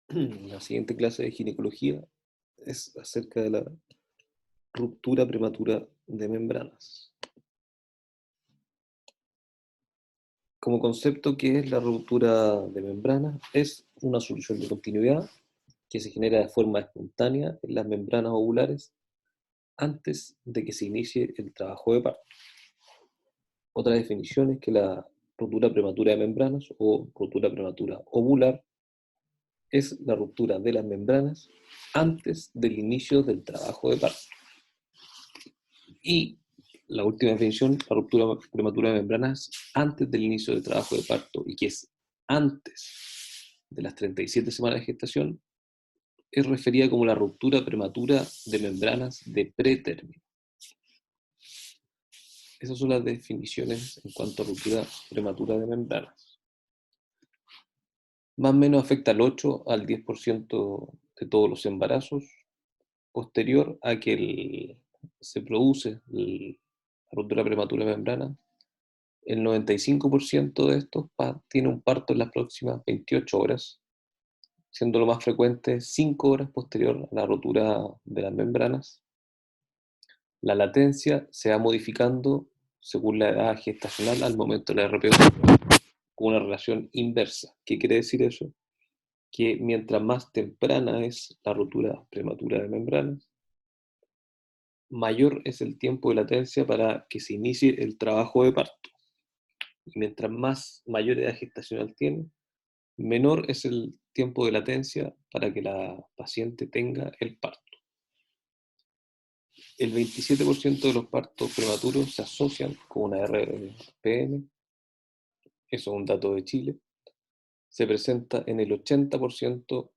La siguiente clase de ginecología es acerca de la ruptura prematura de membranas. Como concepto, ¿qué es la ruptura de membranas? Es una solución de continuidad que se genera de forma espontánea en las membranas ovulares antes de que se inicie el trabajo de parto. Otra definición es que la ruptura prematura de membranas o ruptura prematura ovular es la ruptura de las membranas antes del inicio del trabajo de parto. Y la última definición, la ruptura prematura de membranas antes del inicio del trabajo de parto y que es antes de las 37 semanas de gestación, es referida como la ruptura prematura de membranas de pretérmino. Esas son las definiciones en cuanto a ruptura prematura de membranas. Más o menos afecta al 8 al 10% de todos los embarazos, posterior a que se produce la ruptura prematura de membranas. El 95% de estos tiene un parto en las próximas 28 horas, siendo lo más frecuente 5 horas posterior a la rotura de las membranas. La latencia se va modificando según la edad gestacional al momento de la RPO, con una relación inversa. ¿Qué quiere decir eso? Que mientras más temprana es la rotura prematura de membranas, mayor es el tiempo de latencia para que se inicie el trabajo de parto. Y mientras más mayor edad gestacional tiene, menor es el tiempo de latencia para que la paciente tenga el parto. El 27% de los partos prematuros se asocian con una RPM, eso es un dato de Chile. Se presenta en el 80%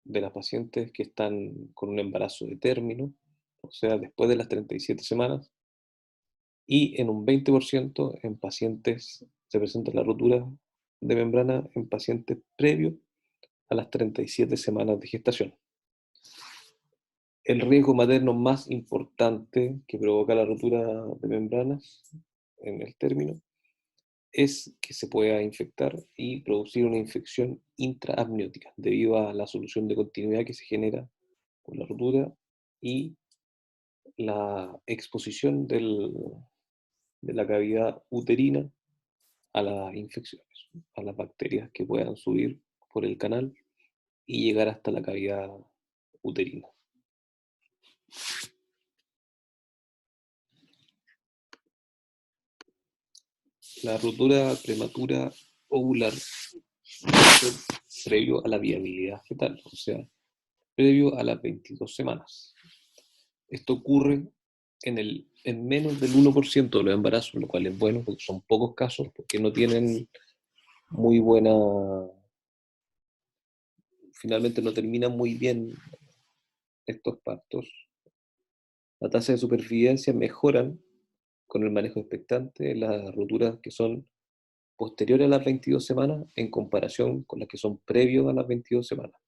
de las pacientes que están con un embarazo de término, o sea, después de las 37 semanas, y en un 20% en pacientes se presenta la rotura de membrana en pacientes previos a las 37 semanas de gestación. El riesgo materno más importante que provoca la rotura de membranas en el término es que se pueda infectar y producir una infección intraamniótica debido a la solución de continuidad que se genera con la rotura y la exposición de la cavidad uterina a las infecciones, a las bacterias que puedan subir por el canal y llegar hasta la cavidad uterina. La rotura prematura ovular previo a la viabilidad fetal, o sea, previo a las 22 semanas. Esto ocurre en menos del 1% de los embarazos, lo cual es bueno porque son pocos casos, porque no tienen muy buena, finalmente no terminan muy bien estos partos. La tasa de supervivencia mejoran con el manejo expectante en las roturas que son posteriores a las 22 semanas en comparación con las que son previos a las 22 semanas.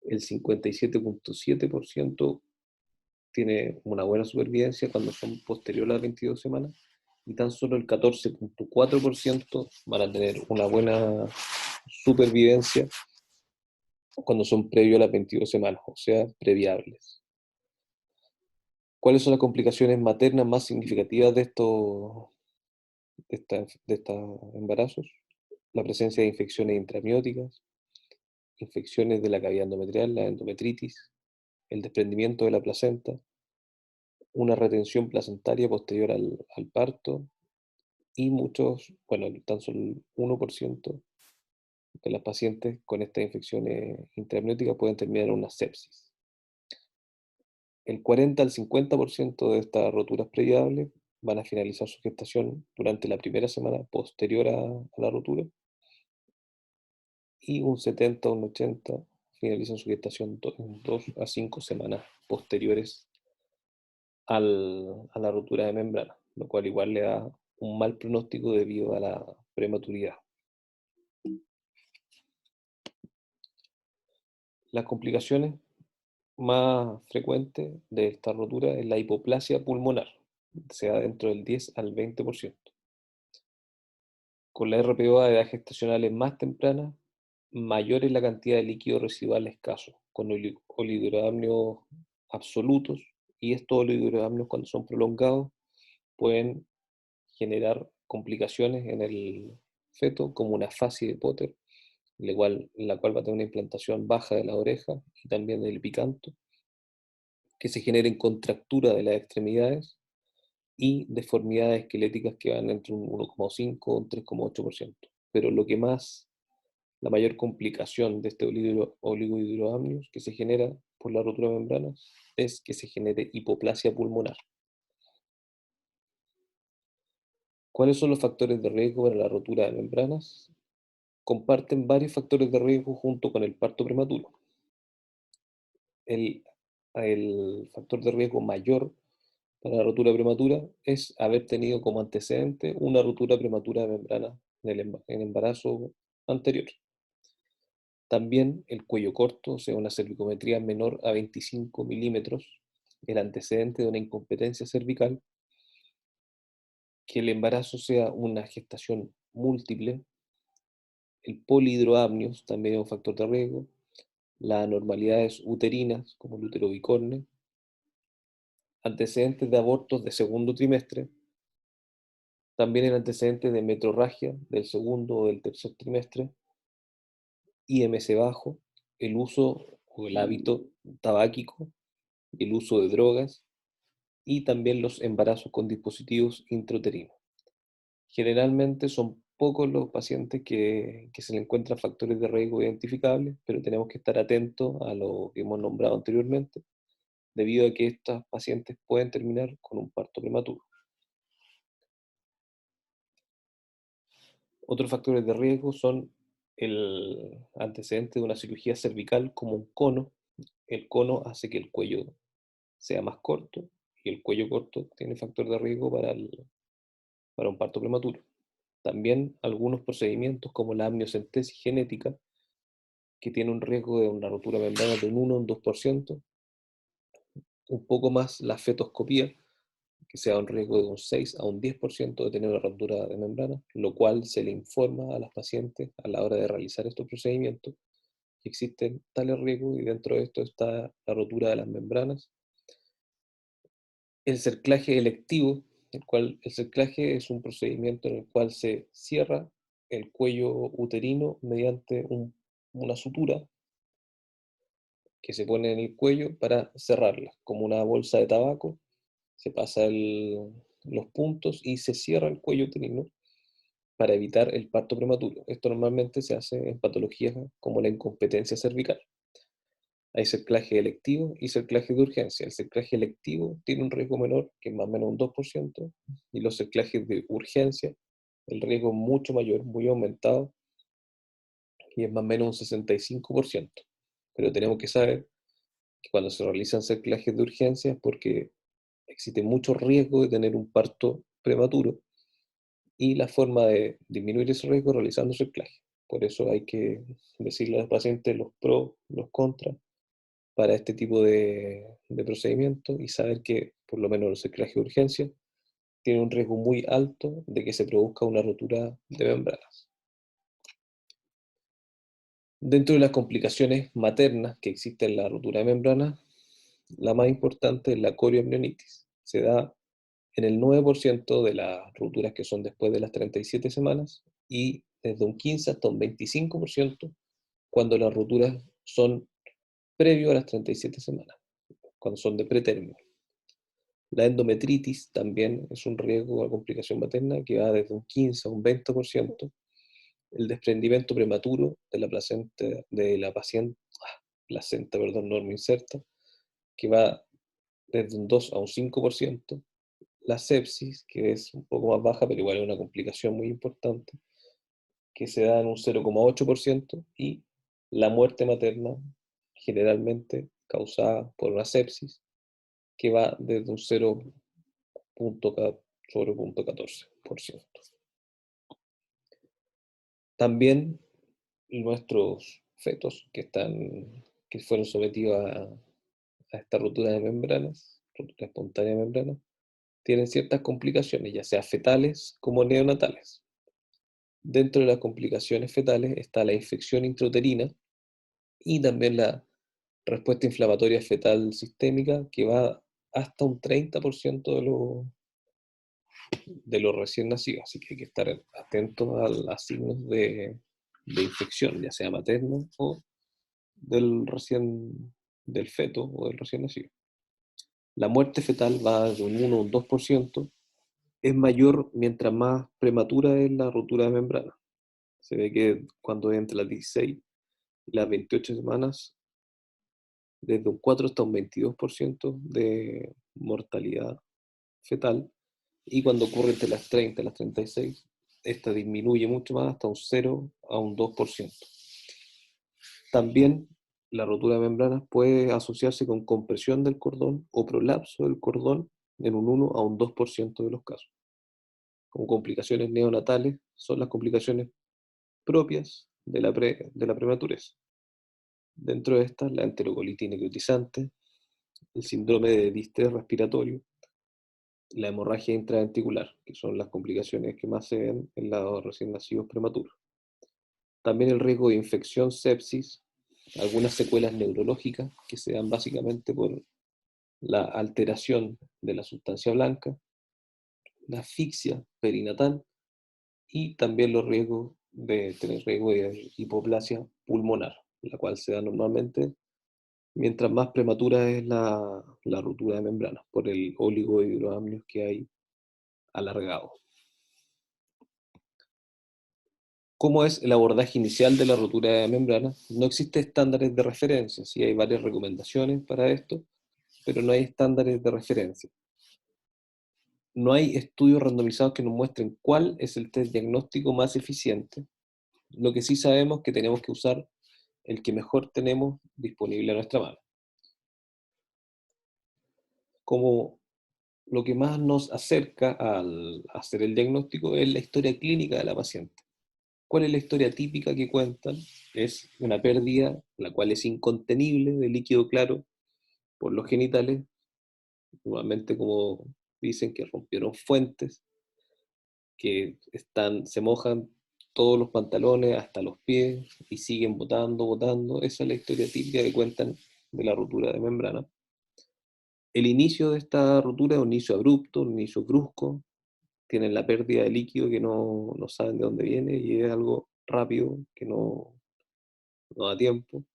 El 57.7% tiene una buena supervivencia cuando son posteriores a las 22 semanas y tan solo el 14.4% van a tener una buena supervivencia cuando son previos a las 22 semanas, o sea, previables. ¿Cuáles son las complicaciones maternas más significativas de estos embarazos? La presencia de infecciones intraamnióticas, infecciones de la cavidad endometrial, la endometritis, el desprendimiento de la placenta, una retención placentaria posterior al parto y muchos, bueno, tan solo el 1% de las pacientes con estas infecciones intraamnióticas pueden terminar en una sepsis. El 40 al 50% de estas roturas previables van a finalizar su gestación durante la primera semana posterior a la rotura y un 70 o un 80 finalizan su gestación en 2 a 5 semanas posteriores a la rotura de membrana, lo cual igual le da un mal pronóstico debido a la prematuridad. Las complicaciones más frecuentes de esta rotura es la hipoplasia pulmonar, sea dentro del 10 al 20%. Con la RPO a edad gestacionales más tempranas, mayor es la cantidad de líquido residual escaso, con oligohidramios absolutos, y estos oligohidramios cuando son prolongados pueden generar complicaciones en el feto, como una fascia de Potter, la cual va a tener una implantación baja de la oreja y también del picanto, que se generen contractura de las extremidades y deformidades esqueléticas que van entre un 1,5 o un 3,8%. Pero la mayor complicación de este oligohidroamnios que se genera por la rotura de membranas es que se genere hipoplasia pulmonar. ¿Cuáles son los factores de riesgo para la rotura de membranas? Comparten varios factores de riesgo junto con el parto prematuro. El, el factor de riesgo mayor para la rotura prematura es haber tenido como antecedente una rotura prematura de membrana en embarazo anterior. También el cuello corto, o sea, una cervicometría menor a 25 milímetros, el antecedente de una incompetencia cervical, que el embarazo sea una gestación múltiple, el polihidroamnios también es un factor de riesgo, las anormalidades uterinas, como el útero bicorne, antecedentes de abortos de segundo trimestre, también el antecedente de metrorragia del segundo o del tercer trimestre, IMC bajo, el uso o el hábito tabáquico, el uso de drogas y también los embarazos con dispositivos intrauterinos. Generalmente son pocos los pacientes que se le encuentran factores de riesgo identificables, pero tenemos que estar atentos a lo que hemos nombrado anteriormente, debido a que estos pacientes pueden terminar con un parto prematuro. Otros factores de riesgo son el antecedente de una cirugía cervical como un cono. El cono hace que el cuello sea más corto y el cuello corto tiene factor de riesgo para un parto prematuro. También algunos procedimientos como la amniocentesis genética, que tiene un riesgo de una rotura membrana de un 1 o un 2%, un poco más la fetoscopía, que sea un riesgo de un 6 a un 10% de tener una rotura de membrana, lo cual se le informa a las pacientes a la hora de realizar estos procedimientos que existen tales riesgos, y dentro de esto está la rotura de las membranas. El cerclaje electivo, el cerclaje es un procedimiento en el cual se cierra el cuello uterino mediante una sutura que se pone en el cuello para cerrarla, como una bolsa de tabaco. Se pasa los puntos y se cierra el cuello uterino para evitar el parto prematuro. Esto normalmente se hace en patologías como la incompetencia cervical. Hay cerclaje electivo y cerclaje de urgencia. El cerclaje electivo tiene un riesgo menor, que es más o menos un 2%, y los cerclajes de urgencia, el riesgo es mucho mayor, muy aumentado, y es más o menos un 65%. Pero tenemos que saber que cuando se realizan cerclajes de urgencia es porque existe mucho riesgo de tener un parto prematuro, y la forma de disminuir ese riesgo es realizando cerclaje. Por eso hay que decirle a los pacientes los pros, los contras para este tipo de procedimiento, y saber que por lo menos el cerclaje de urgencia tiene un riesgo muy alto de que se produzca una rotura de membranas. Dentro de las complicaciones maternas que existen en la rotura de membranas, la más importante es la corioamnionitis. Se da en el 9% de las rupturas que son después de las 37 semanas, y desde un 15 hasta un 25% cuando las rupturas son previo a las 37 semanas, cuando son de pretérmino. La endometritis también es un riesgo a complicación materna que va desde un 15 a un 20%. El desprendimiento prematuro de la placenta, placenta, perdón, no inserta, que va desde un 2 a un 5%. La sepsis, que es un poco más baja, pero igual es una complicación muy importante, que se da en un 0,8%, y la muerte materna, generalmente causada por una sepsis, que va desde un 0,14%. También nuestros fetos que fueron sometidos a esta rotura de membranas, rotura espontánea de membranas, tienen ciertas complicaciones, ya sea fetales como neonatales. Dentro de las complicaciones fetales está la infección intrauterina y también la respuesta inflamatoria fetal sistémica, que va hasta un 30% de los recién nacidos, así que hay que estar atentos a los signos de infección, ya sea materno o del feto o del recién nacido. La muerte fetal va de un 1 a un 2%, es mayor mientras más prematura es la rotura de membrana. Se ve que cuando es entre las 16 y las 28 semanas, desde un 4 hasta un 22% de mortalidad fetal, y cuando ocurre entre las 30 y las 36, esta disminuye mucho más hasta un 0 a un 2%. También la rotura de membranas puede asociarse con compresión del cordón o prolapso del cordón en un 1 a un 2% de los casos. Como complicaciones neonatales son las complicaciones propias de la prematurez. Dentro de estas, la enterocolitis necrotizante, el síndrome de distrés respiratorio, la hemorragia intraventricular, que son las complicaciones que más se ven en los recién nacidos prematuros. También el riesgo de infección, sepsis, algunas secuelas neurológicas que se dan básicamente por la alteración de la sustancia blanca, la asfixia perinatal y también los riesgos de tener riesgo de hipoplasia pulmonar, la cual se da normalmente mientras más prematura es la ruptura de membranas por el oligohidroamnios que hay alargado. ¿Cómo es el abordaje inicial de la rotura de membrana? No existen estándares de referencia, sí hay varias recomendaciones para esto, pero no hay estándares de referencia. No hay estudios randomizados que nos muestren cuál es el test diagnóstico más eficiente. Lo que sí sabemos es que tenemos que usar el que mejor tenemos disponible a nuestra mano. Como lo que más nos acerca al hacer el diagnóstico es la historia clínica de la paciente. ¿Cuál es la historia típica que cuentan? Es una pérdida, la cual es incontenible, de líquido claro por los genitales, normalmente como dicen que rompieron fuentes, que se mojan todos los pantalones hasta los pies y siguen botando, botando. Esa es la historia típica que cuentan de la rotura de membrana. El inicio de esta rotura es un inicio abrupto, un inicio brusco, tienen la pérdida de líquido que no saben de dónde viene y es algo rápido que no da tiempo,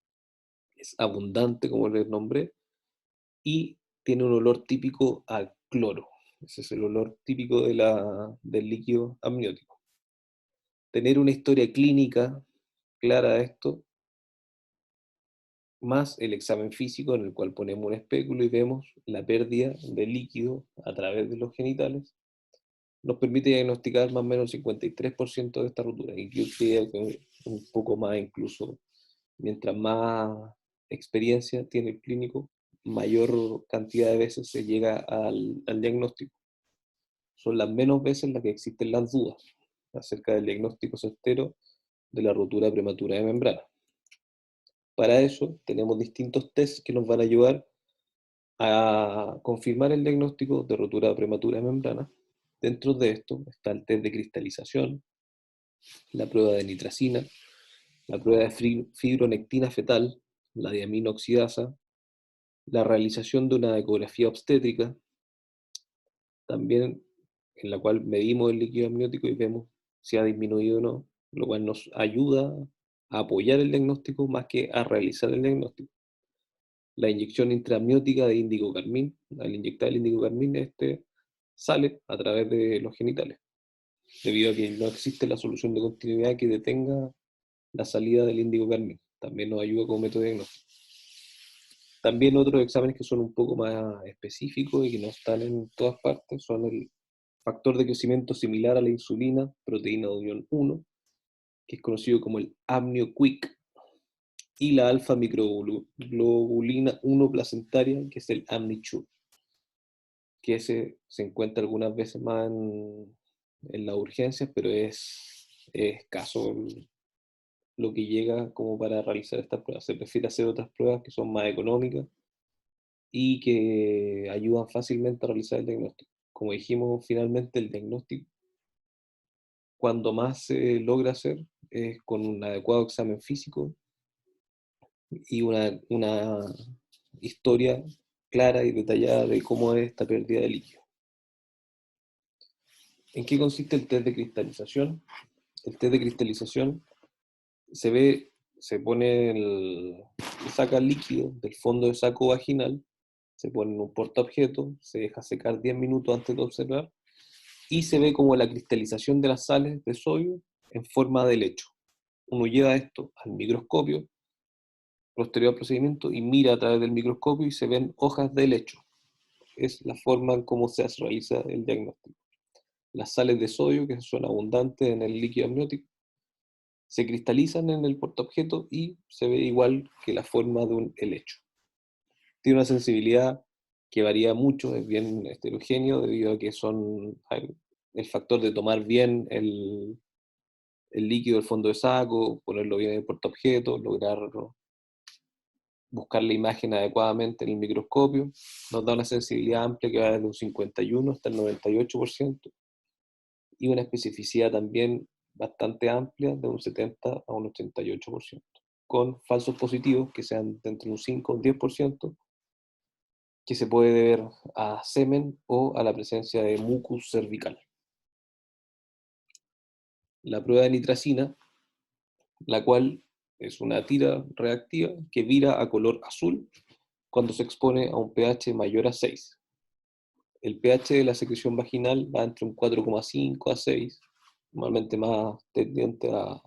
es abundante como les nombré y tiene un olor típico al cloro. Ese es el olor típico del líquido amniótico. Tener una historia clínica clara de esto, más el examen físico en el cual ponemos un espéculo y vemos la pérdida de líquido a través de los genitales, nos permite diagnosticar más o menos el 53% de esta rotura. Incluso un poco más, incluso mientras más experiencia tiene el clínico, mayor cantidad de veces se llega al diagnóstico. Son las menos veces las que existen las dudas acerca del diagnóstico certero de la rotura prematura de membrana. Para eso tenemos distintos tests que nos van a ayudar a confirmar el diagnóstico de rotura prematura de membrana. Dentro de esto está el test de cristalización, la prueba de nitracina, la prueba de fibronectina fetal, la diaminoxidasa, la realización de una ecografía obstétrica, también en la cual medimos el líquido amniótico y vemos si ha disminuido o no, lo cual nos ayuda a apoyar el diagnóstico más que a realizar el diagnóstico. La inyección intraamniótica de índigo carmín, al inyectar el índigo carmín, este sale a través de los genitales, debido a que no existe la solución de continuidad que detenga la salida del índigo carmín. También nos ayuda como método diagnóstico. También otros exámenes que son un poco más específicos y que no están en todas partes son el factor de crecimiento similar a la insulina, proteína de unión 1, que es conocido como el amnio-quick, y la alfa microglobulina 1 placentaria, que es el amnichur, que se encuentra algunas veces más en las urgencias, pero es escaso lo que llega como para realizar estas pruebas. Se prefiere hacer otras pruebas que son más económicas y que ayudan fácilmente a realizar el diagnóstico. Como dijimos, finalmente el diagnóstico cuando más se logra hacer es con un adecuado examen físico y una historia clara y detallada de cómo es esta pérdida de líquido. ¿En qué consiste el test de cristalización? El test de cristalización se pone se saca el líquido del fondo de saco vaginal, se pone en un portaobjeto, se deja secar 10 minutos antes de observar y se ve como la cristalización de las sales de sodio en forma de lecho. Uno lleva esto al microscopio, posterior al procedimiento, y mira a través del microscopio y se ven hojas de lecho. Es la forma en cómo se realiza el diagnóstico. Las sales de sodio, que son abundantes en el líquido amniótico, se cristalizan en el portaobjeto y se ve igual que la forma de un helecho. Tiene una sensibilidad que varía mucho, es bien heterogéneo debido a que el factor de tomar bien el líquido del fondo de saco, ponerlo bien en el portaobjeto, lograr buscar la imagen adecuadamente en el microscopio, nos da una sensibilidad amplia que va desde un 51 hasta el 98% y una especificidad también bastante amplia de un 70 a un 88%, con falsos positivos que sean de entre un 5 o un 10%, que se puede deber a semen o a la presencia de mucus cervical. La prueba de nitracina, la cual es una tira reactiva que vira a color azul cuando se expone a un pH mayor a 6. El pH de la secreción vaginal va entre un 4,5 a 6, normalmente más tendiente a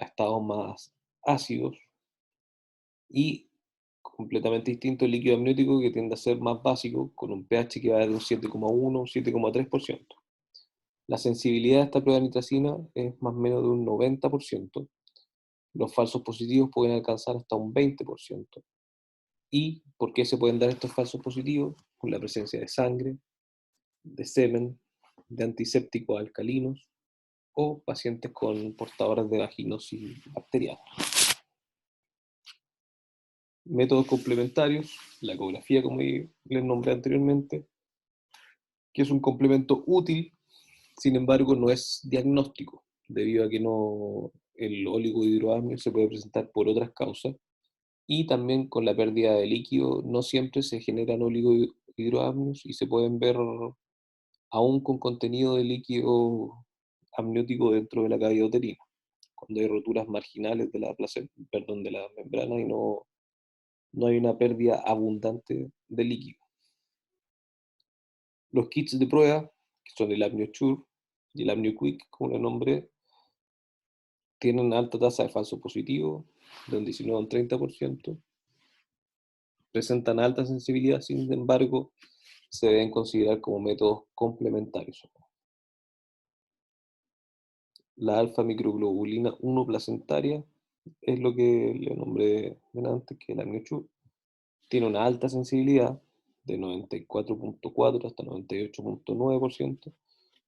estados más ácidos, y completamente distinto el líquido amniótico, que tiende a ser más básico, con un pH que va de un 7,1 a un 7,3%. La sensibilidad de esta prueba de nitracina es más o menos de un 90%. Los falsos positivos pueden alcanzar hasta un 20%. ¿Y por qué se pueden dar estos falsos positivos? Con la presencia de sangre, de semen, de antisépticos alcalinos o pacientes con portadores de vaginosis bacteriana. Métodos complementarios, la ecografía, como les nombré anteriormente, que es un complemento útil, sin embargo no es diagnóstico, debido a que el oligohidroamnio se puede presentar por otras causas, y también con la pérdida de líquido no siempre se generan oligohidroamnios y se pueden ver aún con contenido de líquido amniótico dentro de la cavidad uterina, cuando hay roturas marginales de la de la membrana y no hay una pérdida abundante de líquido. Los kits de prueba, que son el AmnioSure y el AmnioQuick, como le nombré, tienen alta tasa de falso positivo, de un 19 a un 30%, presentan alta sensibilidad, sin embargo, se deben considerar como métodos complementarios. La alfa-microglobulina 1 placentaria es lo que le nombré antes, que el AmnioSure. Tiene una alta sensibilidad de 94,4 hasta 98,9%,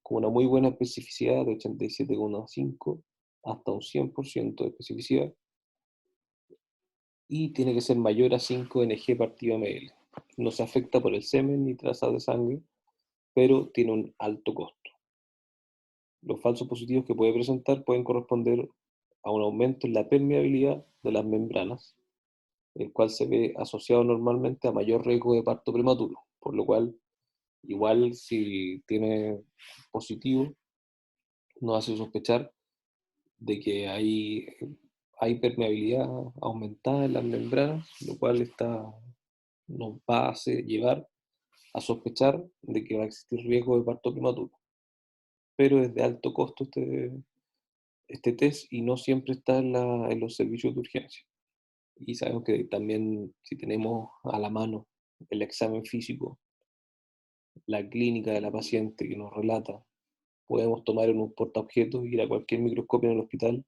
con una muy buena especificidad de 87,5 hasta un 100% de especificidad, y tiene que ser mayor a 5 Ng partido ml. No se afecta por el semen ni trazas de sangre, pero tiene un alto costo. Los falsos positivos que puede presentar pueden corresponder a un aumento en la permeabilidad de las membranas, el cual se ve asociado normalmente a mayor riesgo de parto prematuro, por lo cual, igual si tiene positivo, nos hace sospechar de que hay permeabilidad aumentada en las membranas, lo cual nos va a llevar a sospechar de que va a existir riesgo de parto prematuro. Pero es de alto costo este test y no siempre está en los servicios de urgencia. Y sabemos que también si tenemos a la mano el examen físico, la clínica de la paciente que nos relata, podemos tomar en un portaobjetos, ir a cualquier microscopio en el hospital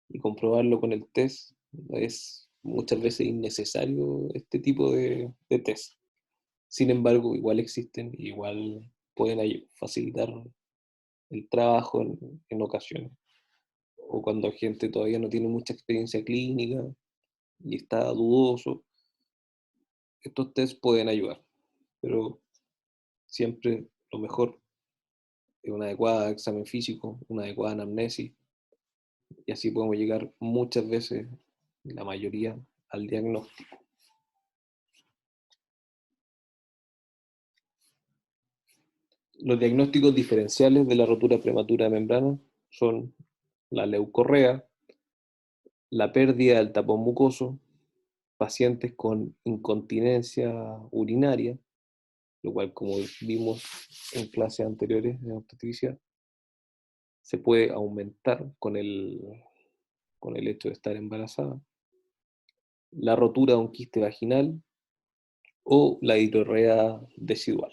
y comprobarlo con el test. Es muchas veces innecesario este tipo de test. Sin embargo, igual existen, igual pueden facilitar el trabajo en ocasiones. O cuando la gente todavía no tiene mucha experiencia clínica y está dudoso, estos test pueden ayudar. Pero siempre lo mejor un adecuado examen físico, una adecuada anamnesis, y así podemos llegar muchas veces, la mayoría, al diagnóstico. Los diagnósticos diferenciales de la rotura prematura de membrana son la leucorrea, la pérdida del tapón mucoso, pacientes con incontinencia urinaria, lo cual, como vimos en clases anteriores de obstetricia, se puede aumentar con el hecho de estar embarazada, la rotura de un quiste vaginal o la hidrorrea decidual.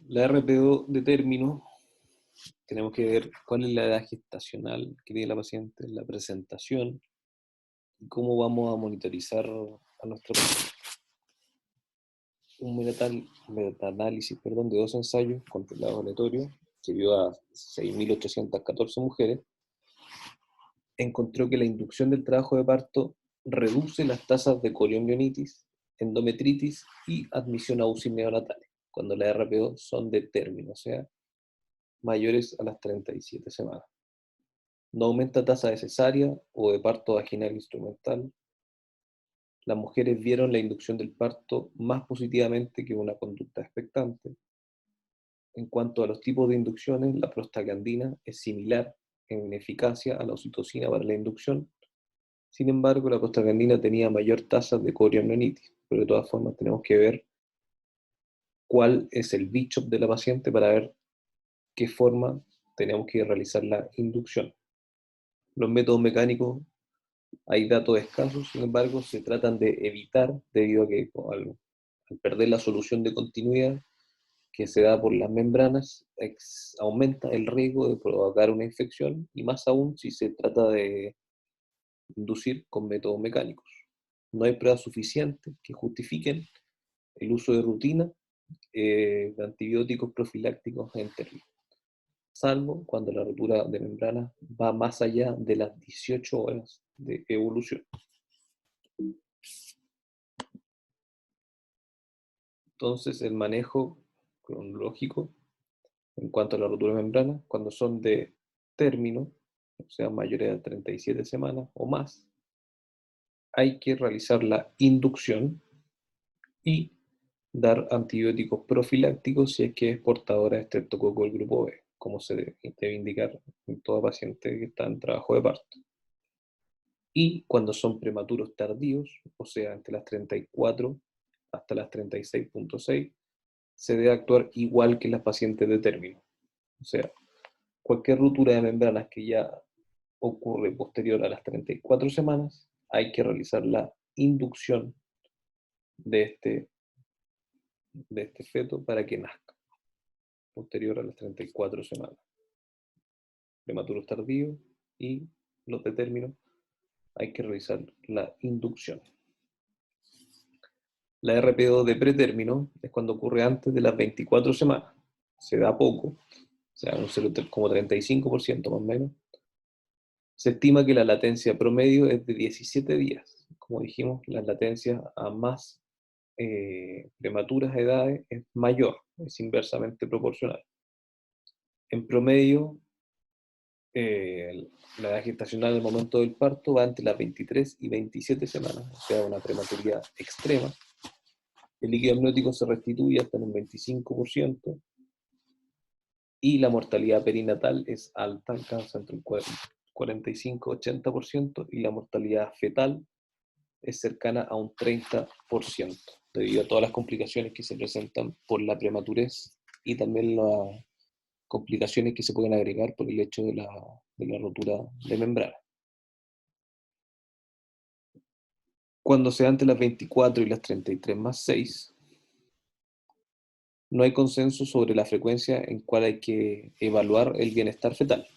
La RPO de término, tenemos que ver cuál es la edad gestacional que tiene la paciente, la presentación y cómo vamos a monitorizar a nuestro paciente. Un metaanálisis de 2 ensayos controlados aleatorios que vio a 6.814 mujeres encontró que la inducción del trabajo de parto reduce las tasas de coriomionitis, endometritis y admisión a UCI neonatales, cuando las RPO son de término, o sea, mayores a las 37 semanas. No aumenta tasa de cesárea o de parto vaginal instrumental. Las mujeres vieron la inducción del parto más positivamente que una conducta expectante. En cuanto a los tipos de inducciones, la prostaglandina es similar en eficacia a la oxitocina para la inducción. Sin embargo, la prostaglandina tenía mayor tasa de coriomionitis, pero de todas formas tenemos que ver cuál es el bicho de la paciente para ver qué forma tenemos que realizar la inducción. Los métodos mecánicos, hay datos escasos, sin embargo, se tratan de evitar debido a que al perder la solución de continuidad que se da por las membranas, aumenta el riesgo de provocar una infección, y más aún si se trata de inducir con métodos mecánicos. No hay pruebas suficientes que justifiquen el uso de rutina de antibióticos profilácticos en términos, salvo cuando la rotura de membrana va más allá de las 18 horas de evolución. Entonces, el manejo cronológico en cuanto a la rotura de membrana, cuando son de término, o sea, mayores de 37 semanas o más, hay que realizar la inducción y dar antibióticos profilácticos si es que es portadora de estreptococo del grupo B, como se debe indicar en toda paciente que está en trabajo de parto. Y cuando son prematuros tardíos, o sea, entre las 34 hasta las 36.6, se debe actuar igual que las pacientes de término. O sea, cualquier ruptura de membranas que ya ocurre posterior a las 34 semanas, hay que realizar la inducción de este feto para que nazca, posterior a las 34 semanas. Prematuros tardíos y los de término, hay que realizar la inducción. La RPO de pretérmino es cuando ocurre antes de las 24 semanas. Se da poco, o sea, como 35% más o menos. Se estima que la latencia promedio es de 17 días. Como dijimos, la latencia a más prematuras edades es mayor, es inversamente proporcional. En promedio, la edad gestacional al momento del parto va entre las 23 y 27 semanas, o sea, una prematuridad extrema. El líquido amniótico se restituye hasta en un 25%, y la mortalidad perinatal es alta, alcanza entre el 45-80%, y la mortalidad fetal es cercana a un 30%, debido a todas las complicaciones que se presentan por la prematurez y también las complicaciones que se pueden agregar por el hecho de la rotura de membrana. Cuando se da entre las 24 y las 33 más 6, no hay consenso sobre la frecuencia en cual hay que evaluar el bienestar fetal.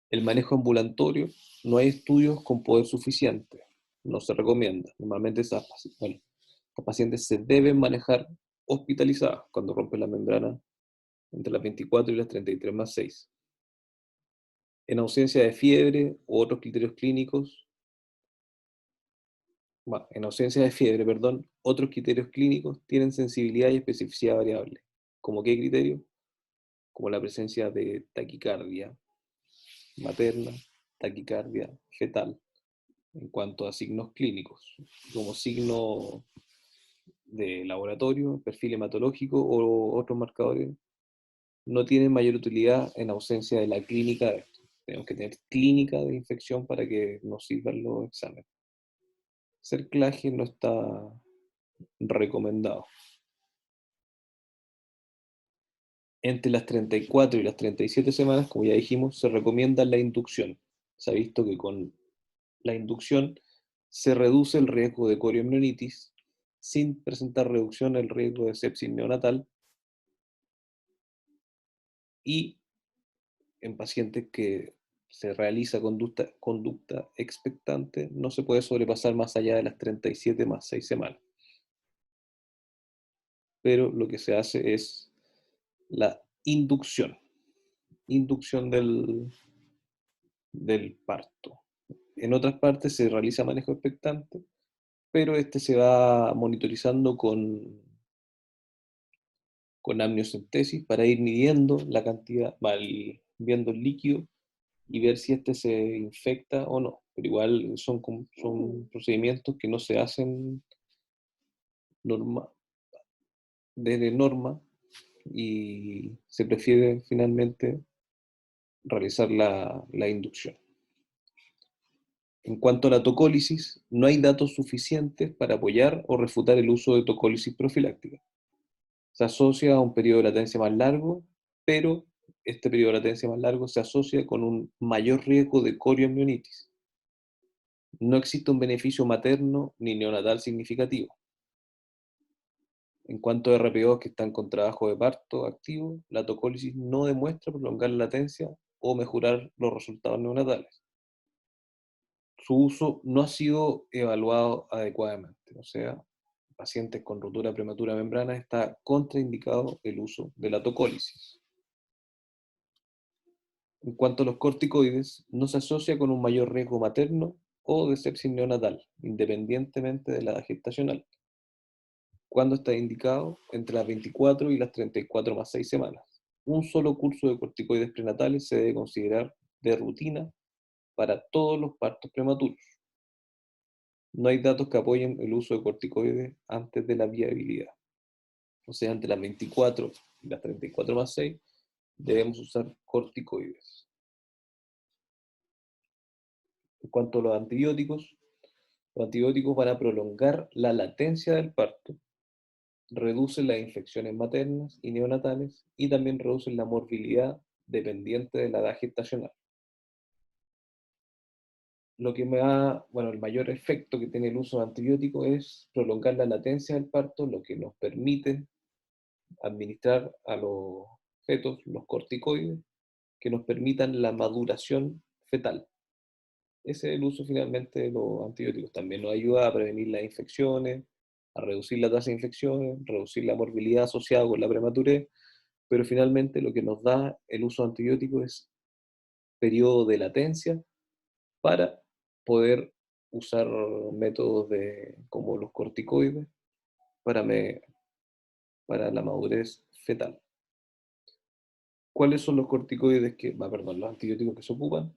El manejo ambulatorio, no hay estudios con poder suficiente, no se recomienda. Normalmente estas pacientes se deben manejar hospitalizadas cuando rompen la membrana entre las 24 y las 33 más 6. En ausencia de fiebre u otros criterios clínicos, En ausencia de fiebre, perdón, otros criterios clínicos tienen sensibilidad y especificidad variable. ¿Cómo qué criterio? Como la presencia de taquicardia materna, taquicardia fetal, en cuanto a signos clínicos, como signo de laboratorio, perfil hematológico o otros marcadores, no tienen mayor utilidad en ausencia de la clínica de esto. Tenemos que tener clínica de infección para que nos sirvan los exámenes. Cerclaje no está recomendado. Entre las 34 y las 37 semanas, como ya dijimos, se recomienda la inducción. Se ha visto que con la inducción se reduce el riesgo de coriomielitis sin presentar reducción el riesgo de sepsis neonatal y en pacientes que se realiza conducta expectante no se puede sobrepasar más allá de las 37 más 6 semanas. Pero lo que se hace es la inducción del parto. En otras partes se realiza manejo expectante, pero este se va monitorizando con amniocentesis para ir midiendo la cantidad, viendo el líquido y ver si este se infecta o no. Pero igual son procedimientos que no se hacen norma, desde norma y se prefiere finalmente realizar la inducción. En cuanto a la tocólisis, no hay datos suficientes para apoyar o refutar el uso de tocólisis profiláctica. Se asocia a un periodo de latencia más largo, pero este periodo de latencia más largo se asocia con un mayor riesgo de coriomielitis. No existe un beneficio materno ni neonatal significativo. En cuanto a RPOs que están con trabajo de parto activo, la tocólisis no demuestra prolongar la latencia o mejorar los resultados neonatales. Su uso no ha sido evaluado adecuadamente, o sea, pacientes con ruptura prematura de membrana está contraindicado el uso de la tocólisis. En cuanto a los corticoides, no se asocia con un mayor riesgo materno o de sepsis neonatal, independientemente de la edad gestacional. ¿Cuándo está indicado? Entre las 24 y las 34 más 6 semanas. Un solo curso de corticoides prenatales se debe considerar de rutina para todos los partos prematuros. No hay datos que apoyen el uso de corticoides antes de la viabilidad. O sea, entre las 24 y las 34 más 6 debemos usar corticoides. En cuanto a los antibióticos van a prolongar la latencia del parto, reducen las infecciones maternas y neonatales y también reducen la morbilidad dependiente de la edad gestacional. Lo que el mayor efecto que tiene el uso de antibióticos es prolongar la latencia del parto, lo que nos permite administrar a los fetos los corticoides que nos permitan la maduración fetal. Ese es el uso finalmente de los antibióticos. También nos ayuda a prevenir las infecciones, a reducir la tasa de infecciones, reducir la morbilidad asociada con la prematurez, pero finalmente lo que nos da el uso de antibióticos es periodo de latencia para poder usar métodos como los corticoides para la madurez fetal. ¿Cuáles son los los antibióticos que se ocupan?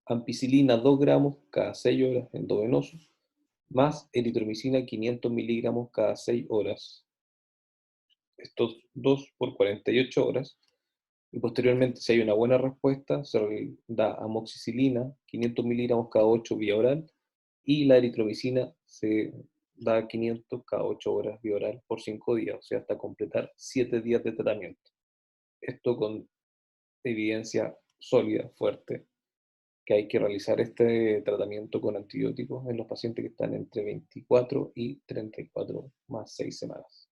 Ampicilina 2 gramos cada 6 horas endovenoso, más eritromicina 500 miligramos cada 6 horas. Estos 2 por 48 horas. Y posteriormente, si hay una buena respuesta, se da amoxicilina 500 miligramos cada 8 vía oral y la eritromicina se da 500 cada 8 horas vía oral por 5 días, o sea, hasta completar 7 días de tratamiento. Esto con evidencia sólida, fuerte, que hay que realizar este tratamiento con antibióticos en los pacientes que están entre 24 y 34 más 6 semanas.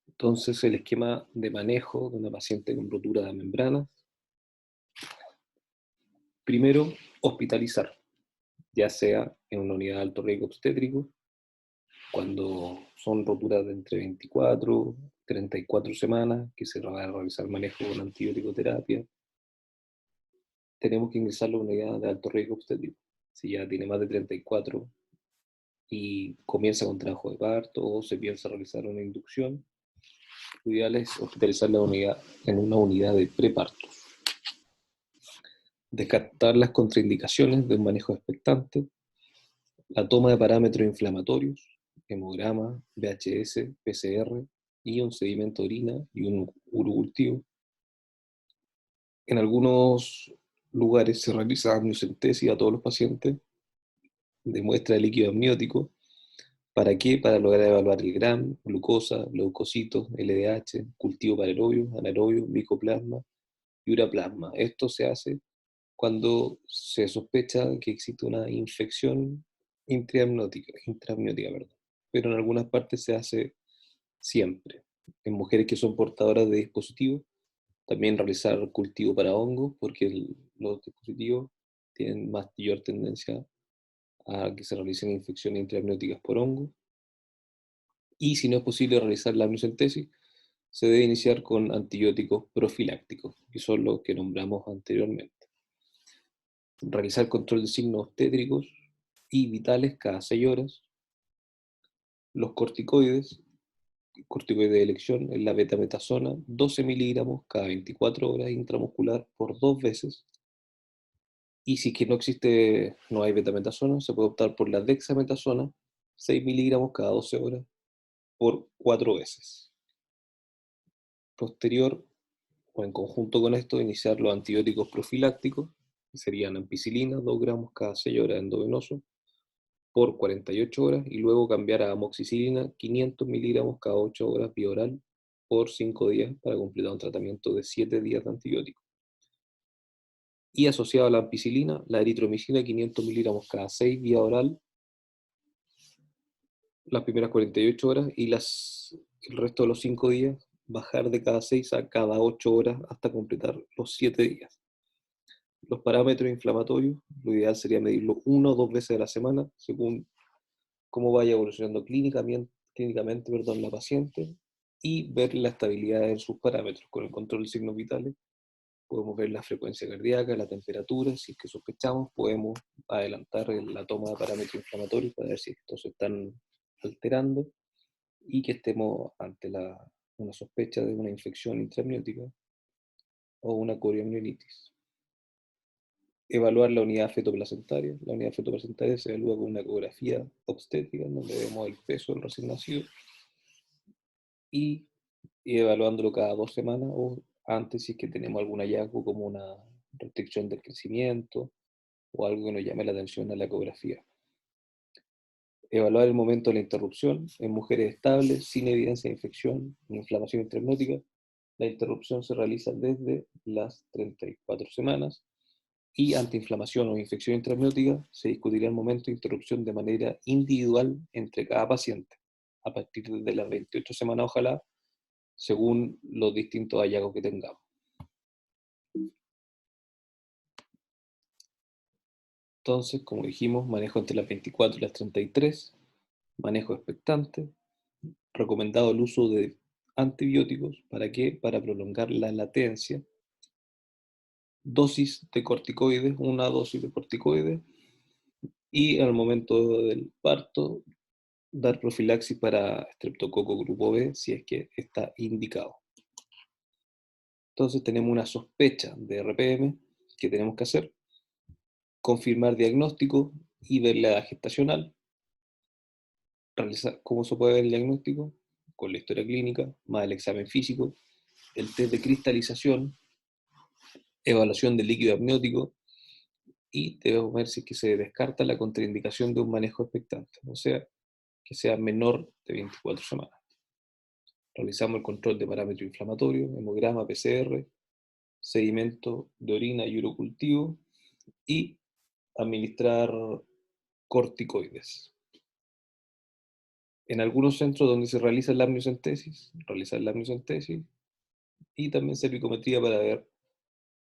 Entonces, el esquema de manejo de una paciente con rotura de membranas. Primero, hospitalizar, ya sea en una unidad de alto riesgo obstétrico, cuando son roturas de entre 24 y 34 semanas, que se va a realizar manejo con antibiótico terapia, tenemos que ingresar a la unidad de alto riesgo obstétrico. Si ya tiene más de 34 y comienza con trabajo de parto o se piensa realizar una inducción, lo ideal es hospitalizar la unidad en una unidad de preparto. Descartar las contraindicaciones de un manejo expectante, la toma de parámetros inflamatorios, hemograma, VHS, PCR y un sedimento de orina y un urocultivo. En algunos lugares se realiza amniocentesis a todos los pacientes de muestra de líquido amniótico. ¿Para qué? Para lograr evaluar el GRAM, glucosa, leucocitos, LDH, cultivo paraerobio, anaerobio, micoplasma y uraplasma. Esto se hace cuando se sospecha que existe una infección intraamniótica, perdón. Pero en algunas partes se hace siempre. En mujeres que son portadoras de dispositivos, también realizar cultivo para hongos, porque los dispositivos tienen mayor tendencia a que se realicen infecciones intraamnióticas por hongo. Y si no es posible realizar la amniocentesis, se debe iniciar con antibióticos profilácticos, que son los que nombramos anteriormente. Realizar control de signos obstétricos y vitales cada 6 horas. Los corticoides de elección es la betametasona, 12 miligramos cada 24 horas intramuscular por 2 veces. Y si es que no hay betametasona, se puede optar por la dexametasona, 6 miligramos cada 12 horas por 4 veces. Posterior, o en conjunto con esto, iniciar los antibióticos profilácticos, que serían ampicilina, 2 gramos cada 6 horas endovenoso, por 48 horas, y luego cambiar a amoxicilina, 500 miligramos cada 8 horas vía oral, por 5 días, para completar un tratamiento de 7 días de antibiótico. Y asociado a la ampicilina, la eritromicina, 500 miligramos cada 6 vía oral, las primeras 48 horas, y el resto de los 5 días, bajar de cada 6 a cada 8 horas hasta completar los 7 días. Los parámetros inflamatorios, lo ideal sería medirlo 1 o 2 veces a la semana, según cómo vaya evolucionando clínicamente, la paciente, y ver la estabilidad en sus parámetros. Con el control de signos vitales podemos ver la frecuencia cardíaca, la temperatura. Si es que sospechamos, podemos adelantar la toma de parámetros inflamatorios para ver si estos se están alterando y que estemos ante una sospecha de una infección intraamniótica o una coriamnionitis. Evaluar la unidad fetoplacentaria. La unidad fetoplacentaria se evalúa con una ecografía obstétrica, donde vemos el peso del recién nacido, y evaluándolo cada 2 semanas o antes si es que tenemos algún hallazgo como una restricción del crecimiento o algo que nos llame la atención a la ecografía. Evaluar el momento de la interrupción en mujeres estables, sin evidencia de infección ni inflamación intraamniótica. La interrupción se realiza desde las 34 semanas. Y ante inflamación o infección intraamniótica, se discutirá el momento de interrupción de manera individual entre cada paciente, a partir de las 28 semanas, ojalá, según los distintos hallazgos que tengamos. Entonces, como dijimos, manejo entre las 24 y las 33, manejo expectante, recomendado el uso de antibióticos. ¿Para qué? Para prolongar la latencia. Dosis de corticoides, una dosis de corticoides, y al momento del parto, dar profilaxis para estreptococo grupo B si es que está indicado. Entonces tenemos una sospecha de RPM que tenemos que hacer, confirmar diagnóstico y ver la edad gestacional. ¿Cómo se puede ver el diagnóstico? Con la historia clínica, más el examen físico, el test de cristalización, evaluación del líquido amniótico, y debemos ver si es que se descarta la contraindicación de un manejo expectante, o sea, que sea menor de 24 semanas. Realizamos el control de parámetros inflamatorios, hemograma, PCR, sedimento de orina y urocultivo, y administrar corticoides. En algunos centros donde se realiza la amniocentesis, realizar la amniocentesis, y también cervicometría para ver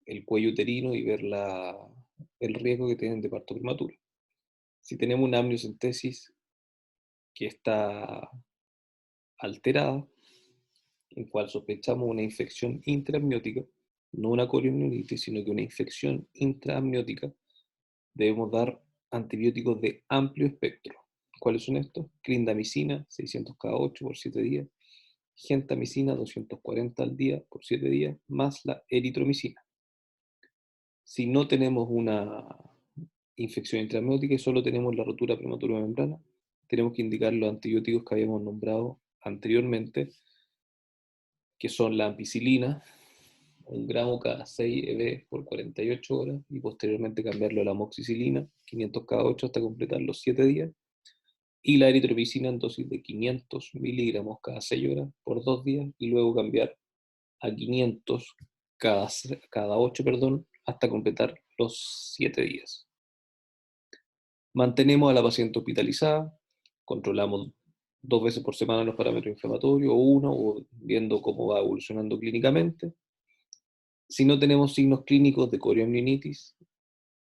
el cuello uterino y ver el riesgo que tienen de parto prematuro. Si tenemos una amniocentesis que está alterada, en cual sospechamos una infección intraamniótica, no una corioamnionitis, sino que una infección intraamniótica, debemos dar antibióticos de amplio espectro. ¿Cuáles son estos? Clindamicina, 600 cada 8 por 7 días, gentamicina, 240 al día por 7 días, más la eritromicina. Si no tenemos una infección intraamniótica y solo tenemos la rotura prematura de membrana, tenemos que indicar los antibióticos que habíamos nombrado anteriormente, que son la ampicilina, 1 gramo cada 6 EV por 48 horas, y posteriormente cambiarlo a la amoxicilina, 500 cada 8 hasta completar los 7 días, y la eritromicina en dosis de 500 miligramos cada 6 horas por 2 días, y luego cambiar a 500 cada 8, perdón, hasta completar los 7 días. Mantenemos a la paciente hospitalizada, controlamos 2 veces por semana los parámetros inflamatorios, o uno, o viendo cómo va evolucionando clínicamente. Si no tenemos signos clínicos de corioamnionitis,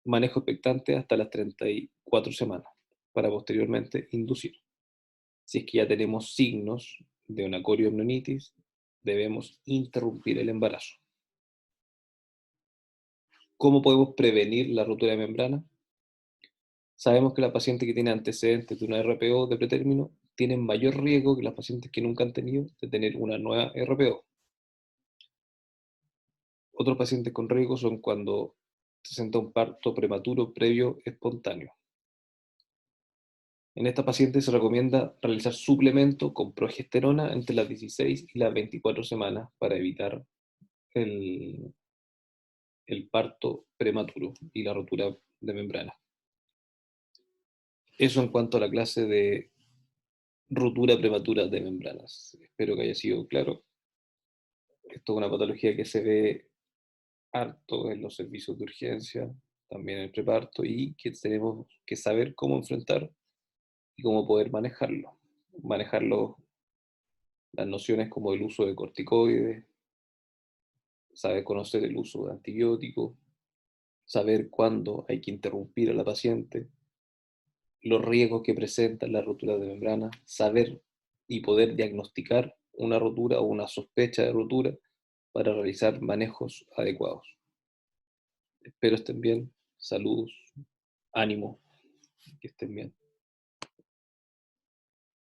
manejo expectante hasta las 34 semanas, para posteriormente inducir. Si es que ya tenemos signos de una corioamnionitis, debemos interrumpir el embarazo. ¿Cómo podemos prevenir la rotura de membrana? Sabemos que la paciente que tiene antecedentes de una RPO de pretérmino tiene mayor riesgo que las pacientes que nunca han tenido de tener una nueva RPO. Otros pacientes con riesgo son cuando se presenta un parto prematuro previo espontáneo. En esta paciente se recomienda realizar suplemento con progesterona entre las 16 y las 24 semanas para evitar el parto prematuro y la rotura de membrana. Eso en cuanto a la clase de rotura prematura de membranas. Espero que haya sido claro. Esto es una patología que se ve harto en los servicios de urgencia, también en el preparto, y que tenemos que saber cómo enfrentar y cómo poder manejarlo. Manejarlo, las nociones como el uso de corticoides, saber conocer el uso de antibióticos, saber cuándo hay que interrumpir a la paciente, los riesgos que presenta la rotura de membrana, saber y poder diagnosticar una rotura o una sospecha de rotura para realizar manejos adecuados. Espero estén bien, saludos, ánimo, que estén bien.